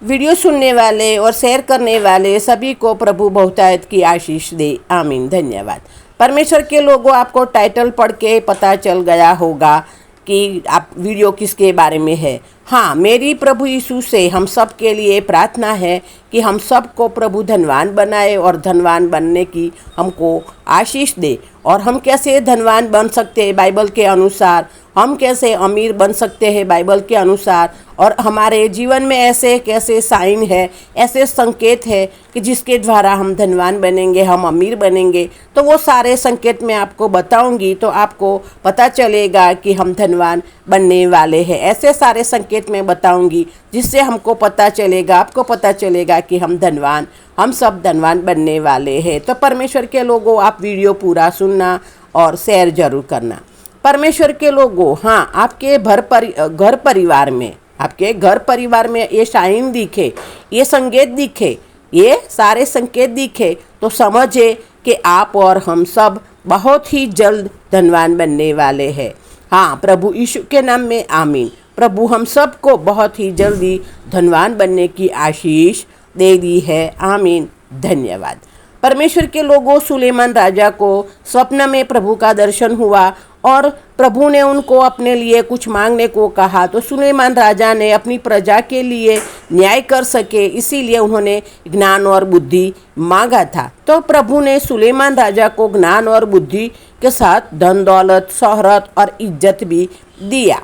Video सुनने वाले और शेयर करने वाले सभी को प्रभु बहुतायत की आशीष दे। आमीन। धन्यवाद। परमेश्वर के लोगों, आपको टाइटल पढ़ के पता चल गया होगा कि आप वीडियो किसके बारे में है। हाँ, मेरी प्रभु यीशु से हम सब के लिए प्रार्थना है कि हम सब को प्रभु धनवान बनाए और धनवान बनने की हमको आशीष दे। और हम कैसे धनवान बन सकते हैं बाइबल के अनुसार, हम कैसे अमीर बन सकते हैं बाइबल के अनुसार, और हमारे जीवन में ऐसे कैसे साइन है, ऐसे संकेत है कि जिसके द्वारा हम धनवान बनेंगे, हम अमीर बनेंगे। तो वो सारे संकेत मैं आपको बताऊंगी, तो आपको पता चलेगा कि हम धनवान बनने वाले हैं। ऐसे सारे संकेत मैं बताऊंगी जिससे हमको पता चलेगा, आपको पता चलेगा कि हम सब धनवान बनने वाले हैं। तो परमेश्वर के लोगों, आप वीडियो पूरा सुनना और शेयर जरूर करना। परमेश्वर के लोगों, हाँ, आपके घर परिवार में, आपके घर परिवार में ये साइन दिखे, ये संकेत दिखे, ये सारे संकेत दिखे, तो समझे कि आप और हम सब बहुत ही जल्द धनवान बनने वाले हैं। हाँ, प्रभु यीशु के नाम में आमीन। प्रभु हम सब को बहुत ही जल्दी धनवान बनने की आशीष दे दी है। आमीन। धन्यवाद। परमेश्वर के लोगों, सुलेमान राजा को स्वप्न में प्रभु का दर्शन हुआ और प्रभु ने उनको अपने लिए कुछ मांगने को कहा। तो सुलेमान राजा ने अपनी प्रजा के लिए न्याय कर सके, इसीलिए उन्होंने ज्ञान और बुद्धि मांगा था। तो प्रभु ने सुलेमान राजा को ज्ञान और बुद्धि के साथ धन दौलत, शोहरत और इज्जत भी दिया।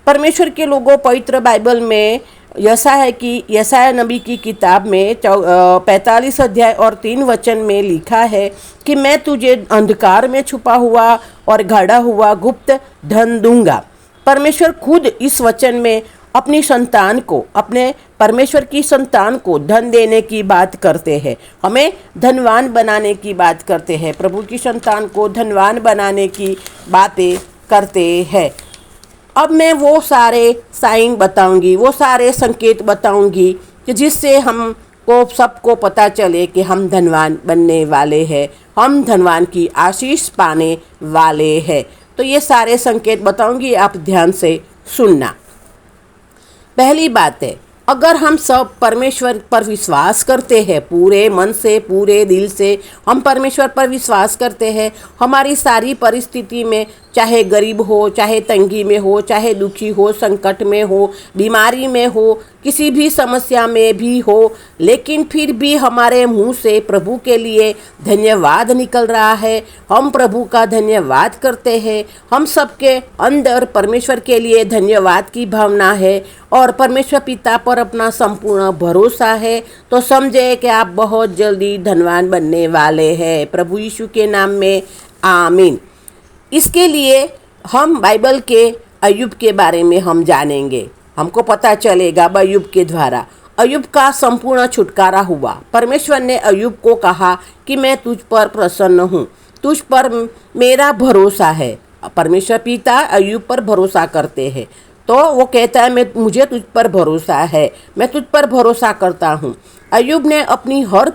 परमेश्वर के लोगों, पवित्र बाइबल में यशायाह नबी की किताब में 45 अध्याय और 3 वचन में लिखा है कि मैं तुझे अंधकार में छुपा हुआ और गढ़ा हुआ गुप्त धन दूंगा। परमेश्वर खुद इस वचन में अपनी संतान को, अपने परमेश्वर की संतान को धन देने की बात करते हैं, हमें धनवान बनाने की बात करते हैं, प्रभु की संतान को धनवान बनाने की बातें करते हैं। अब मैं वो सारे साइन बताऊंगी, वो सारे संकेत बताऊंगी कि जिससे हमको सबको पता चले कि हम धनवान बनने वाले हैं, हम धनवान की आशीष पाने वाले हैं। तो ये सारे संकेत बताऊंगी, आप ध्यान से सुनना। पहली बात है, अगर हम सब परमेश्वर पर विश्वास करते हैं, पूरे मन से, पूरे दिल से हम परमेश्वर पर विश्वास करते हैं, हमारी सारी परिस्थिति में, चाहे गरीब हो, चाहे तंगी में हो, चाहे दुखी हो, संकट में हो, बीमारी में हो, किसी भी समस्या में भी हो, लेकिन फिर भी हमारे मुंह से प्रभु के लिए धन्यवाद निकल रहा है, हम प्रभु का धन्यवाद करते हैं, हम सबके अंदर परमेश्वर के लिए धन्यवाद की भावना है और परमेश्वर पिता पर अपना संपूर्ण भरोसा है, तो समझे कि आप बहुत जल्दी धनवान बनने वाले हैं। प्रभु यीशु के नाम में आमीन। इसके लिए हम बाइबल के अय्यूब के बारे में हम जानेंगे, हमको पता चलेगा अय्यूब के द्वारा अय्यूब का संपूर्ण छुटकारा हुआ। परमेश्वर ने अय्यूब को कहा कि मैं तुझ पर प्रसन्न हूँ, तुझ पर मेरा भरोसा है। परमेश्वर पिता अय्यूब पर भरोसा करते हैं, तो वो कहता है मुझे तुझ पर भरोसा है, मैं तुझ पर भरोसा करता हूँ। अय्यूब ने अपनी हर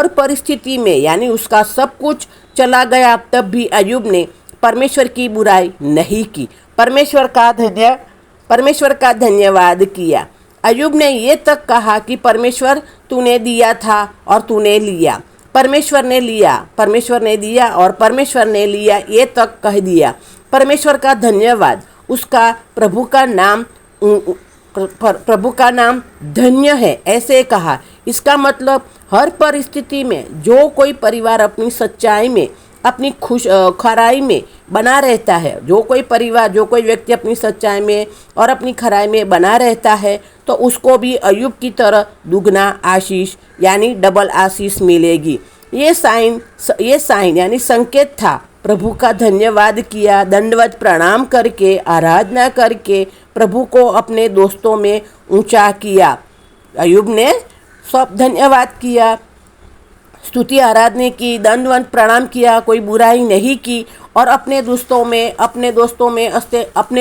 परिस्थिति में, यानी उसका सब कुछ चला गया, तब भी अय्यूब ने परमेश्वर की बुराई नहीं की, परमेश्वर का धन्यवाद किया। अय्यूब ने ये तक कहा कि परमेश्वर तूने दिया था और तूने लिया, परमेश्वर ने दिया और परमेश्वर ने लिया, ये तक कह दिया। परमेश्वर का धन्यवाद, उसका प्रभु का नाम धन्य है, ऐसे कहा। इसका मतलब हर परिस्थिति में जो कोई परिवार अपनी सच्चाई में, अपनी खराई में बना रहता है, जो कोई व्यक्ति अपनी सच्चाई में और अपनी खराई में बना रहता है, तो उसको भी अय्यूब की तरह दुगना आशीष यानी डबल आशीष मिलेगी। ये साइन यानी संकेत था। प्रभु का धन्यवाद किया, दंडवत प्रणाम करके, आराधना करके प्रभु को अपने दोस्तों में ऊंचा किया। अय्यूब ने सब धन्यवाद किया, स्तुति आराधना की, दंडवत प्रणाम किया, कोई बुराई नहीं की और अपने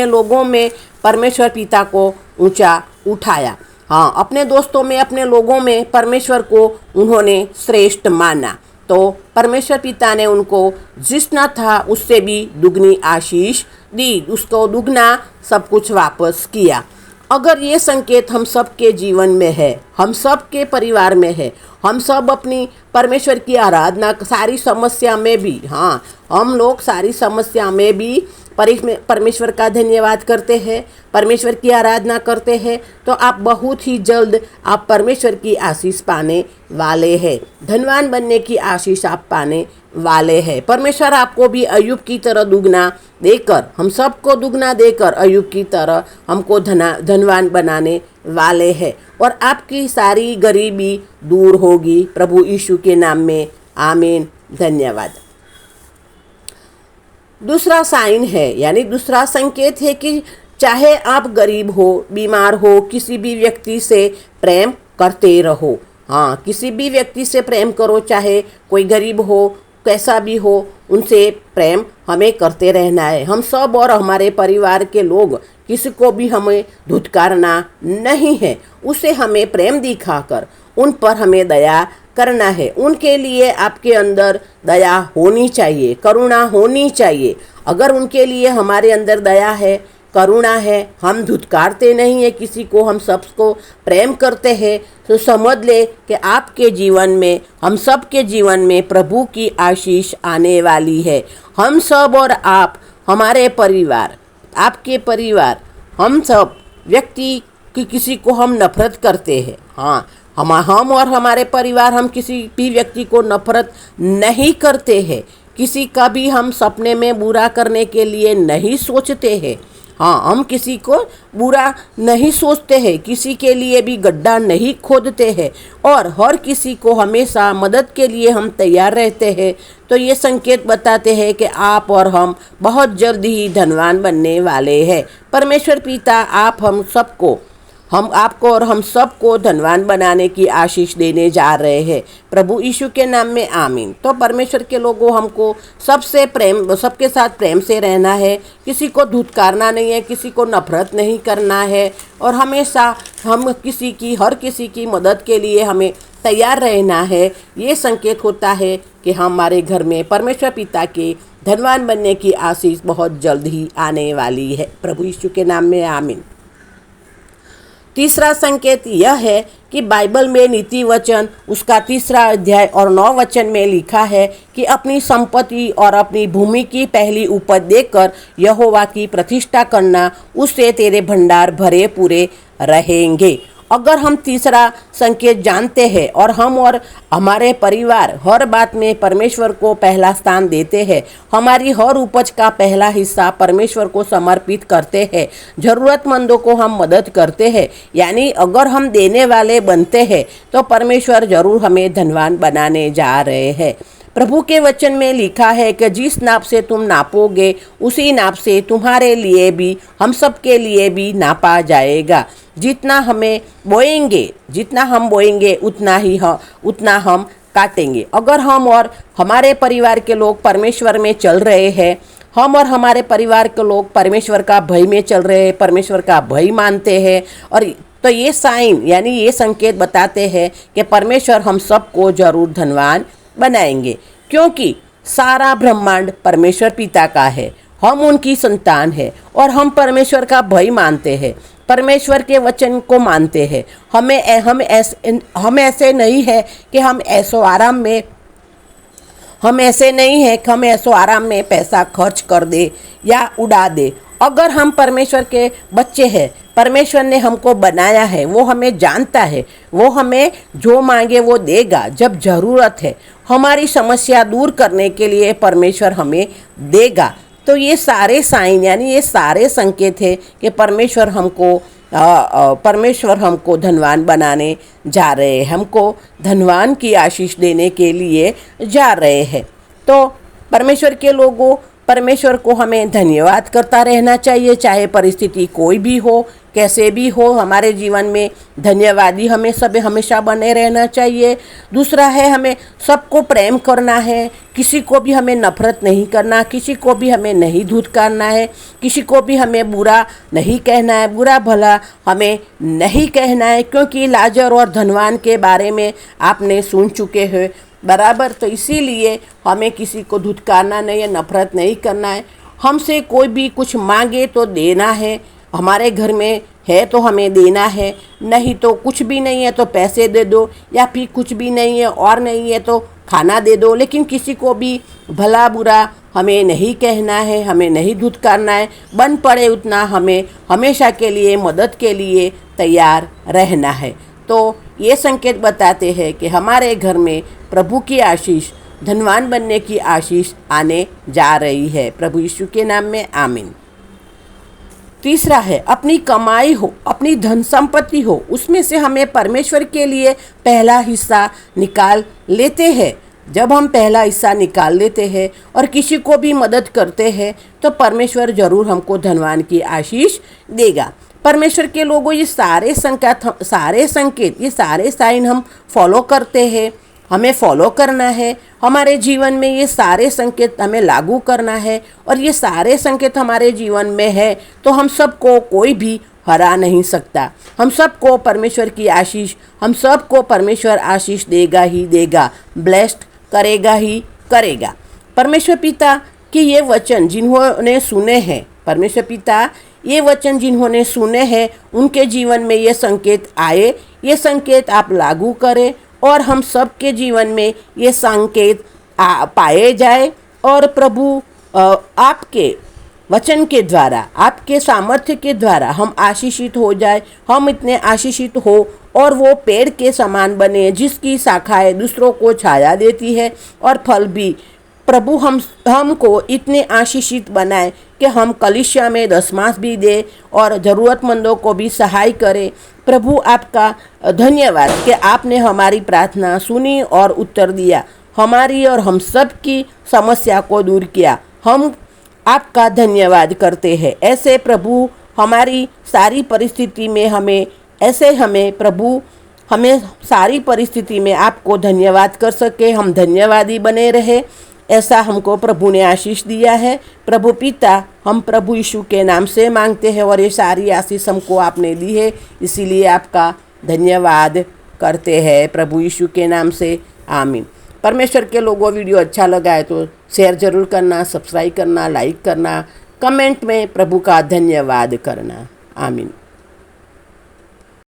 लोगों में परमेश्वर पिता को ऊंचा उठाया। हाँ, अपने दोस्तों में, अपने लोगों में परमेश्वर को उन्होंने श्रेष्ठ माना। तो परमेश्वर पिता ने उनको जितना था उससे भी दुगनी आशीष दी, उसको दुगना सब कुछ वापस किया। अगर ये संकेत हम सबके जीवन में है, हम सबके परिवार में है, हम सब अपनी परमेश्वर की आराधना सारी समस्या में भी, हाँ, हम लोग सारी समस्या में भी परमेश्वर का धन्यवाद करते हैं, परमेश्वर की आराधना करते हैं, तो आप बहुत ही जल्द आप परमेश्वर की आशीष पाने वाले हैं, धनवान बनने की आशीष आप पाने वाले हैं। परमेश्वर आपको भी अय्यूब की तरह दुगना देकर, हम सबको दुगना देकर अय्यूब की तरह हमको धनवान बनाने वाले हैं और आपकी सारी गरीबी दूर होगी प्रभु यीशु के नाम में, आमीन। धन्यवाद। दूसरा साइन है, यानी दूसरा संकेत है कि चाहे आप गरीब हो, बीमार हो, किसी भी व्यक्ति से प्रेम करते रहो। हाँ, किसी भी व्यक्ति से प्रेम करो, चाहे कोई गरीब हो, कैसा भी हो, उनसे प्रेम हमें करते रहना है। हम सब और हमारे परिवार के लोग किसी को भी हमें धुतकारना नहीं है, उसे हमें प्रेम दिखाकर उन पर हमें दया करना है। उनके लिए आपके अंदर दया होनी चाहिए, करुणा होनी चाहिए। अगर उनके लिए हमारे अंदर दया है, करुणा है, हम धुतकारते नहीं है किसी को, हम सबको प्रेम करते हैं, तो समझ ले कि आपके जीवन में, हम सब के जीवन में प्रभु की आशीष आने वाली है। हम सब और आप, हमारे परिवार, आपके परिवार, हम सब व्यक्ति कि किसी को हम नफरत करते हैं, हाँ, हम और हमारे परिवार, हम किसी भी व्यक्ति को नफरत नहीं करते हैं, किसी का भी हम सपने में बुरा करने के लिए नहीं सोचते हैं। हाँ, हम किसी को बुरा नहीं सोचते हैं, किसी के लिए भी गड्ढा नहीं खोदते हैं और हर किसी को हमेशा मदद के लिए हम तैयार रहते हैं। तो ये संकेत बताते हैं कि आप और हम बहुत जल्द ही धनवान बनने वाले हैं। परमेश्वर पिता आप हम सबको, हम आपको और हम सबको धनवान बनाने की आशीष देने जा रहे हैं प्रभु यीशु के नाम में, आमीन। तो परमेश्वर के लोगों, हमको सबसे प्रेम, सबके साथ प्रेम से रहना है, किसी को धुतकारना नहीं है, किसी को नफरत नहीं करना है और हमेशा हम हर किसी की मदद के लिए हमें तैयार रहना है। ये संकेत होता है कि हमारे घर में परमेश्वर पिता के धनवान बनने की आशीष बहुत जल्द ही आने वाली है प्रभु यीशु के नाम में, आमीन। तीसरा संकेत यह है कि बाइबल में नीति वचन उसका 3 अध्याय और 9 वचन में लिखा है कि अपनी संपत्ति और अपनी भूमि की पहली उपज देकर यहोवा की प्रतिष्ठा करना, उससे तेरे भंडार भरे पूरे रहेंगे। अगर हम तीसरा संकेत जानते हैं और हम और हमारे परिवार हर बात में परमेश्वर को पहला स्थान देते हैं, हमारी हर उपज का पहला हिस्सा परमेश्वर को समर्पित करते हैं, ज़रूरतमंदों को हम मदद करते हैं, यानी अगर हम देने वाले बनते हैं तो परमेश्वर जरूर हमें धनवान बनाने जा रहे हैं। प्रभु के वचन में लिखा है कि जिस नाप से तुम नापोगे उसी नाप से तुम्हारे लिए भी, हम सब के लिए भी नापा जाएगा। जितना हम बोएंगे उतना हम काटेंगे। अगर हम और हमारे परिवार के लोग परमेश्वर में चल रहे हैं, हम और हमारे परिवार के लोग परमेश्वर का भय में चल रहे हैं, परमेश्वर का भय मानते हैं, और तो ये साइन यानी ये संकेत बताते हैं कि परमेश्वर हम सबको जरूर धनवान बनाएंगे, क्योंकि सारा ब्रह्मांड परमेश्वर पिता का है, हम उनकी संतान है और हम परमेश्वर का भय मानते हैं, परमेश्वर के वचन को मानते हैं। हम ऐसे नहीं है कि हम ऐसो आराम में पैसा खर्च कर दे या उड़ा दे। अगर हम परमेश्वर के बच्चे हैं, परमेश्वर ने हमको बनाया है, वो हमें जानता है, वो हमें जो मांगे वो देगा। जब ज़रूरत है हमारी समस्या दूर करने के लिए परमेश्वर हमें देगा। तो ये सारे साइन यानी ये सारे संकेत है कि परमेश्वर हमको धनवान बनाने जा रहे हैं, हमको धनवान की आशीष देने के लिए जा रहे हैं। तो परमेश्वर के लोगों, परमेश्वर को हमें धन्यवाद करता रहना चाहिए, चाहे परिस्थिति कोई भी हो, कैसे भी हो, हमारे जीवन में धन्यवादी हमेशा बने रहना चाहिए। दूसरा है, हमें सबको प्रेम करना है, किसी को भी हमें नफरत नहीं करना, किसी को भी हमें नहीं धुतकारना है, किसी को भी हमें बुरा नहीं कहना है, बुरा भला हमें नहीं कहना है, क्योंकि लाजर और धनवान के बारे में आपने सुन चुके हैं बराबर। तो इसीलिए हमें किसी को धुतकारना नहीं है, नफरत नहीं करना है। हमसे कोई भी कुछ मांगे तो देना है। हमारे घर में है तो हमें देना है, नहीं तो कुछ भी नहीं है तो पैसे दे दो, या फिर कुछ भी नहीं है और नहीं है तो खाना दे दो, लेकिन किसी को भी भला बुरा हमें नहीं कहना है, हमें नहीं धुतकारना है। बन पड़े उतना हमें हमेशा के लिए मदद के लिए तैयार रहना है। तो ये संकेत बताते हैं कि हमारे घर में प्रभु की आशीष, धनवान बनने की आशीष आने जा रही है। प्रभु यीशु के नाम में आमीन। तीसरा है, अपनी कमाई हो, अपनी धन संपत्ति हो, उसमें से हमें परमेश्वर के लिए पहला हिस्सा निकाल लेते हैं। जब हम पहला हिस्सा निकाल लेते हैं और किसी को भी मदद करते हैं तो परमेश्वर जरूर हमको धनवान की आशीष देगा। परमेश्वर के लोगों, ये सारे संकेत, ये सारे साइन हम फॉलो करते हैं, हमें फॉलो करना है। हमारे जीवन में ये सारे संकेत हमें लागू करना है, और ये सारे संकेत हमारे जीवन में है तो हम सबको कोई भी हरा नहीं सकता। हम सबको परमेश्वर की आशीष, हम सबको परमेश्वर आशीष देगा ही देगा, ब्लेस्ड करेगा ही करेगा। परमेश्वर पिता के ये वचन जिन्होंने सुने हैं, परमेश्वर पिता ये वचन जिन्होंने सुने हैं, उनके जीवन में ये संकेत आए, ये संकेत आप लागू करें और हम सबके जीवन में ये संकेत पाए जाए, और प्रभु आपके वचन के द्वारा, आपके सामर्थ्य के द्वारा हम आशीषित हो जाए। हम इतने आशीषित हो और वो पेड़ के समान बने जिसकी शाखाएं दूसरों को छाया देती है और फल भी। प्रभु हमको इतने आशीषित बनाए कि हम कलीसिया में दशमांश भी दे और ज़रूरतमंदों को भी सहाय करें। प्रभु आपका धन्यवाद कि आपने हमारी प्रार्थना सुनी और उत्तर दिया, हमारी और हम सब की समस्या को दूर किया। हम आपका धन्यवाद करते हैं। ऐसे प्रभु हमारी सारी परिस्थिति में हमें प्रभु हमें सारी परिस्थिति में आपको धन्यवाद कर सके, हम धन्यवादी बने रहे, ऐसा हमको प्रभु ने आशीष दिया है। प्रभु पिता, हम प्रभु यीशु के नाम से मांगते हैं और ये सारी आशीष हमको आपने दी है, इसीलिए आपका धन्यवाद करते हैं प्रभु यीशु के नाम से, आमीन। परमेश्वर के लोगों, वीडियो अच्छा लगा है तो शेयर ज़रूर करना, सब्सक्राइब करना, लाइक करना, कमेंट में प्रभु का धन्यवाद करना, आमीन।